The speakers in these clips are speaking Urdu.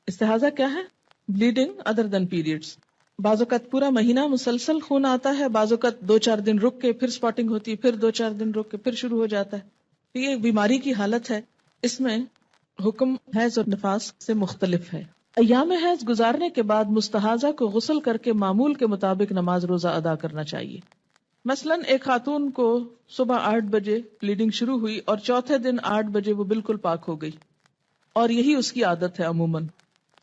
استحاضہ کیا ہے؟ بلیڈنگ ادر دین پیریڈز. بعض اوقات پورا مہینہ مسلسل خون آتا ہے، بعض اوقات 2-4 دن رک کے پھر سپاٹنگ ہوتی ہے، پھر 2-4 دن رک کے پھر شروع ہو جاتا ہے. یہ ایک بیماری کی حالت ہے. اس میں حکم حیض اور نفاس سے مختلف ہے. ایام حیض گزارنے کے بعد مستحاضہ کو غسل کر کے معمول کے مطابق نماز روزہ ادا کرنا چاہیے. مثلا ایک خاتون کو صبح 8 بجے بلیڈنگ شروع ہوئی اور چوتھے دن 8 بجے وہ بالکل پاک ہو گئی، اور یہی اس کی عادت ہے عموماً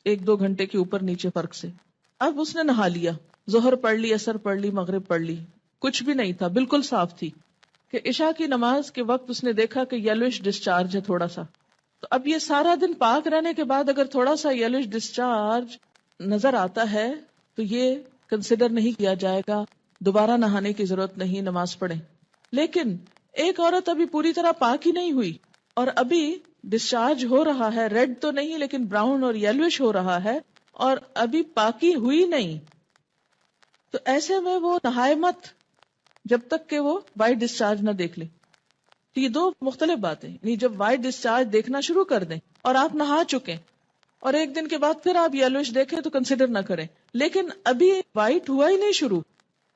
1-2 گھنٹے کے اوپر نیچے فرق سے. اب اس نے نہا لیا، ظہر پڑھ لی، عصر پڑھ لی، مغرب پڑھ لی، کچھ بھی نہیں تھا، بالکل صاف تھی کہ عشاء کی نماز کے وقت اس نے دیکھا کہ یلوش ڈسچارج ہے تھوڑا سا. تو اب یہ سارا دن پاک رہنے کے بعد اگر تھوڑا سا یلوش ڈسچارج نظر آتا ہے تو یہ کنسیڈر نہیں کیا جائے گا، دوبارہ نہانے کی ضرورت نہیں، نماز پڑھیں. لیکن ایک عورت ابھی پوری طرح پاک ہی نہیں ہوئی اور ابھی ڈسچارج ہو رہا ہے، ریڈ تو نہیں لیکن براؤن اور یلوش ہو رہا ہے، اور ابھی پاکی ہوئی نہیں، تو ایسے میں وہ نہائے مت جب تک کہ وہ وائٹ ڈسچارج نہ دیکھ لے. تو یہ دو مختلف باتیں، یعنی جب وائٹ ڈسچارج دیکھنا شروع کر دیں اور آپ نہا چکے اور ایک دن کے بعد پھر آپ یلوش دیکھیں تو کنسیڈر نہ کریں. لیکن ابھی وائٹ ہوا ہی نہیں شروع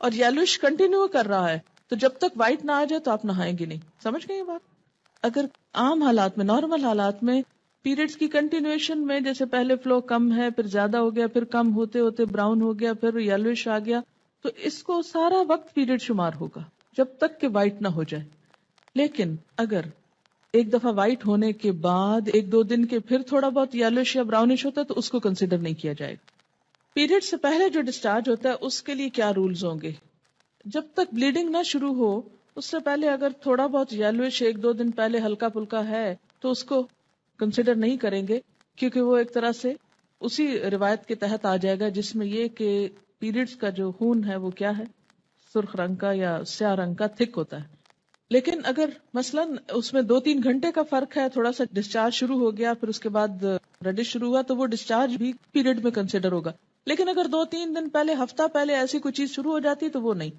اور یلوش کنٹینیو کر رہا ہے، تو جب تک وائٹ نہ آ جائے تو آپ نہائیں گے نہیں. سمجھ گئے یہ بات؟ اگر عام حالات میں، نارمل حالات میں پیریڈز کی کنٹینویشن میں جیسے پہلے فلو کم ہے، پھر زیادہ ہو گیا، پھر کم ہوتے ہوتے براؤن ہو گیا، پھر یلوش آ گیا، تو اس کو سارا وقت پیریڈ شمار ہوگا جب تک کہ وائٹ نہ ہو جائے. لیکن اگر ایک دفعہ وائٹ ہونے کے بعد 1-2 دن کے پھر تھوڑا بہت یلوش یا براؤنش ہوتا ہے تو اس کو کنسیڈر نہیں کیا جائے گا. پیریڈ سے پہلے جو ڈسچارج ہوتا ہے اس کے لیے کیا رولز ہوں گے؟ جب تک بلیڈنگ نہ شروع ہو اس سے پہلے اگر تھوڑا بہت یلوش 1-2 دن پہلے ہلکا پھلکا ہے تو اس کو کنسیڈر نہیں کریں گے، کیونکہ وہ ایک طرح سے اسی روایت کے تحت آ جائے گا جس میں یہ کہ پیریڈز کا جو خون ہے وہ کیا ہے، سرخ رنگ کا یا سیاہ رنگ کا، تھک ہوتا ہے. لیکن اگر مثلا اس میں 2-3 گھنٹے کا فرق ہے، تھوڑا سا ڈسچارج شروع ہو گیا پھر اس کے بعد ریڈش شروع ہوا تو وہ ڈسچارج بھی پیریڈ میں کنسیڈر ہوگا. لیکن اگر 2-3 دن پہلے، ہفتہ پہلے ایسی کوئی چیز شروع ہو جاتی تو وہ نہیں.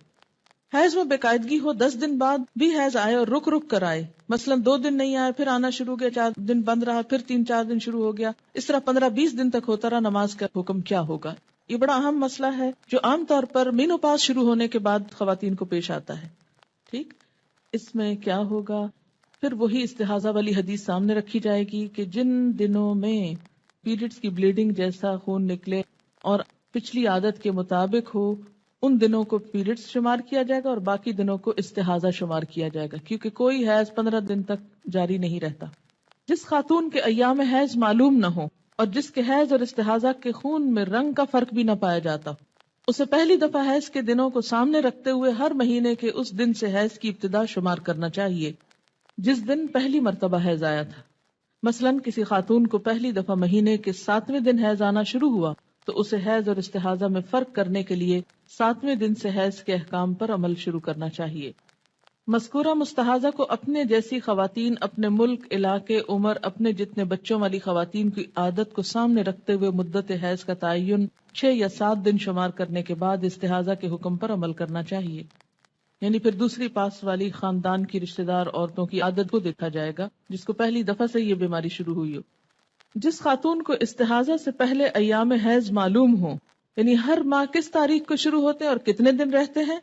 حیض میں باقاعدگی ہو، 10 دن بعد بھی حیض آئے اور رک رک کر آئے، مثلا 2 دن نہیں آئے پھر آنا شروع ہو گیا، 4 دن بند رہا پھر 3-4 دن شروع ہو گیا، اس طرح 15-20 دن تک ہوتا رہا، نماز کا حکم کیا ہوگا؟ یہ بڑا اہم مسئلہ ہے جو عام طور پر مینوپاز شروع ہونے کے بعد خواتین کو پیش آتا ہے. ٹھیک، اس میں کیا ہوگا؟ پھر وہی استحاضہ والی حدیث سامنے رکھی جائے گی کہ جن دنوں میں پیریڈز کی بلیڈنگ جیسا خون نکلے اور پچھلی عادت کے مطابق ہو ان دنوں کو پیریڈز شمار کیا جائے گا اور باقی دنوں کو استحاضہ شمار کیا جائے گا، کیونکہ کوئی حیض 15 دن تک جاری نہیں رہتا. جس خاتون کے ایام حیض معلوم نہ ہو اور جس کے حیض اور استحاضہ کے خون میں رنگ کا فرق بھی نہ پایا جاتا، اسے پہلی دفعہ حیض کے دنوں کو سامنے رکھتے ہوئے ہر مہینے کے اس دن سے حیض کی ابتدا شمار کرنا چاہیے جس دن پہلی مرتبہ حیض آیا تھا. مثلا کسی خاتون کو پہلی دفعہ مہینے کے 7ویں دن حیض آنا شروع ہوا تو اسے حیض اور استحاضہ میں فرق کرنے کے لیے 7ویں دن سے حیض کے احکام پر عمل شروع کرنا چاہیے. مذکورہ مستحاضہ کو اپنے جیسی خواتین، اپنے ملک، علاقے، عمر، اپنے جتنے بچوں والی خواتین کی عادت کو سامنے رکھتے ہوئے مدت حیض کا تعین 6 یا 7 دن شمار کرنے کے بعد استحاضہ کے حکم پر عمل کرنا چاہیے. یعنی پھر دوسری پاس والی خاندان کی رشتہ دار عورتوں کی عادت کو دیکھا جائے گا جس کو پہلی دفعہ سے یہ بیماری شروع ہوئی ہو. جس خاتون کو استحاضہ سے پہلے ایام حیض معلوم ہو، یعنی ہر ماہ کس تاریخ کو شروع ہوتے ہیں اور کتنے دن رہتے ہیں،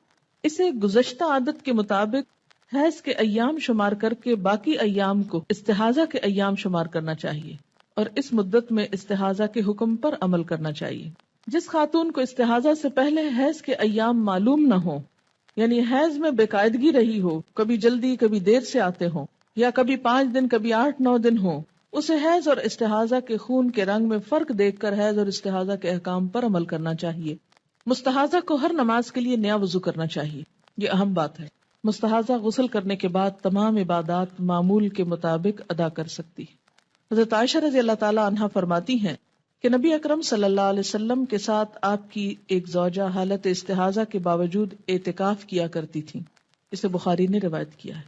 اسے گزشتہ عادت کے مطابق حیض کے ایام شمار کر کے باقی ایام کو استحاضہ کے ایام شمار کرنا چاہیے اور اس مدت میں استحاضہ کے حکم پر عمل کرنا چاہیے. جس خاتون کو استحاضہ سے پہلے حیض کے ایام معلوم نہ ہو، یعنی حیض میں بے قاعدگی رہی ہو، کبھی جلدی کبھی دیر سے آتے ہوں یا کبھی 5 دن کبھی 8-9 دن ہو، اسے حیض اور استحاضہ کے خون کے رنگ میں فرق دیکھ کر حیض اور استحاضہ کے احکام پر عمل کرنا چاہیے. مستحاضہ کو ہر نماز کے لیے نیا وضو کرنا چاہیے، یہ اہم بات ہے. مستحاضہ غسل کرنے کے بعد تمام عبادات معمول کے مطابق ادا کر سکتی. حضرت عائشہ رضی اللہ تعالی عنہا فرماتی ہیں کہ نبی اکرم صلی اللہ علیہ وسلم کے ساتھ آپ کی ایک زوجہ حالت استحاضہ کے باوجود اعتکاف کیا کرتی تھی. اسے بخاری نے روایت کیا ہے.